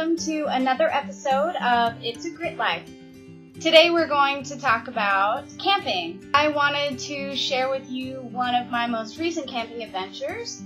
welcome to another episode of It's a Grit Life. Today we're going to talk about camping. I wanted to share with you one of my most recent camping adventures.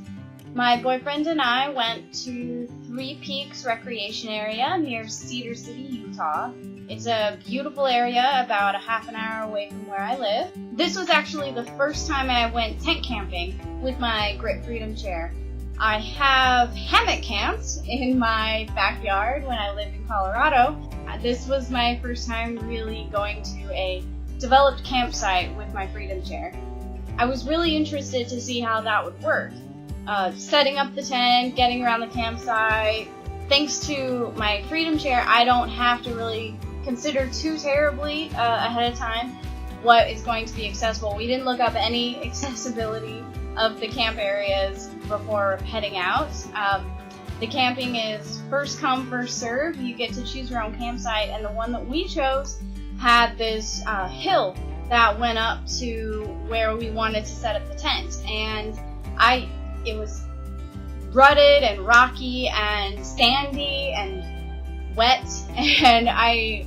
My boyfriend and I went to Three Peaks Recreation Area near Cedar City, Utah. It's a beautiful area about a half an hour away from where I live. This was actually the first time I went tent camping with my Grit Freedom chair. I have hammock camped in my backyard when I lived in Colorado. This was my first time really going to a developed campsite with my Freedom chair. I was really interested to see how that would work. Setting up the tent, getting around the campsite. Thanks to my Freedom chair, I don't have to really consider too terribly ahead of time what is going to be accessible. We didn't look up any accessibility of the camp areas before heading out. The camping is first come, first serve. You get to choose your own campsite, and the one that we chose had this hill that went up to where we wanted to set up the tent. And it was rutted and rocky and sandy and wet, and I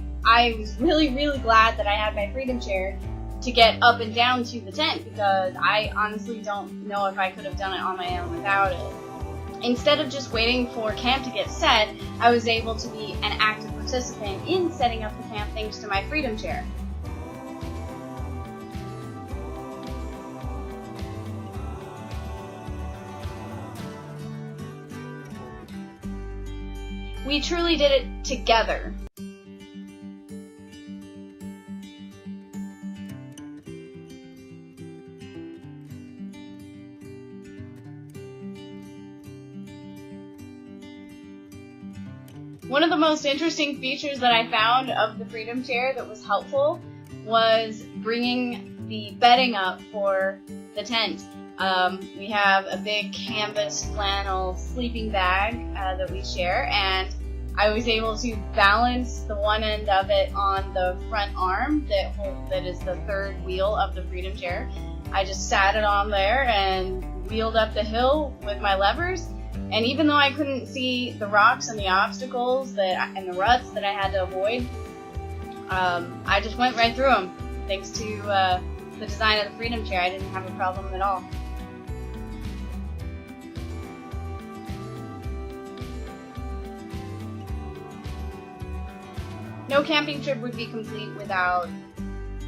was really, really glad that I had my Freedom chair to get up and down to the tent, because I honestly don't know if I could have done it on my own without it. Instead of just waiting for camp to get set, I was able to be an active participant in setting up the camp thanks to my Freedom chair. We truly did it together. One of the most interesting features that I found of the Freedom chair that was helpful was bringing the bedding up for the tent. We have a big canvas flannel sleeping bag that we share, and I was able to balance the one end of it on the front arm that is the third wheel of the Freedom chair. I just sat it on there and wheeled up the hill with my levers. And even though I couldn't see the rocks and the obstacles and the ruts that I had to avoid, I just went right through them. Thanks to the design of the Freedom chair, I didn't have a problem at all. No camping trip would be complete without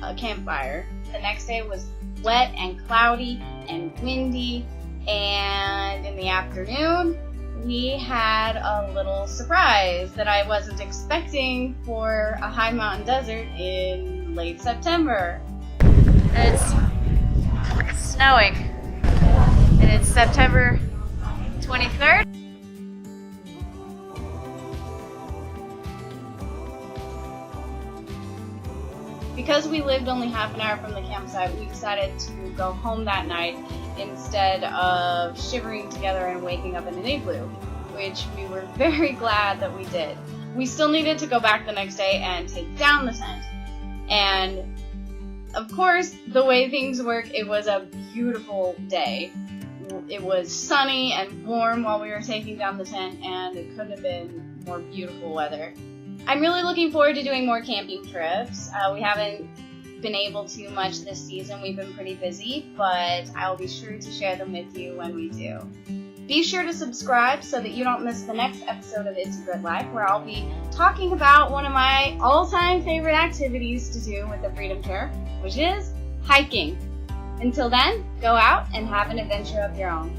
a campfire. The next day was wet and cloudy and windy. And in the afternoon, we had a little surprise that I wasn't expecting for a high mountain desert in late September. It's snowing, and it's September 23rd. Because we lived only half an hour from the campsite, we decided to go home that night instead of shivering together and waking up in an igloo, which we were very glad that we did. We still needed to go back the next day and take down the tent. And of course, the way things work, it was a beautiful day. It was sunny and warm while we were taking down the tent, and it couldn't have been more beautiful weather. I'm really looking forward to doing more camping trips. We haven't been able to much this season. We've been pretty busy, but I'll be sure to share them with you when we do. Be sure to subscribe so that you don't miss the next episode of It's a Grit Life, where I'll be talking about one of my all-time favorite activities to do with the Freedom chair, which is hiking. Until then, go out and have an adventure of your own.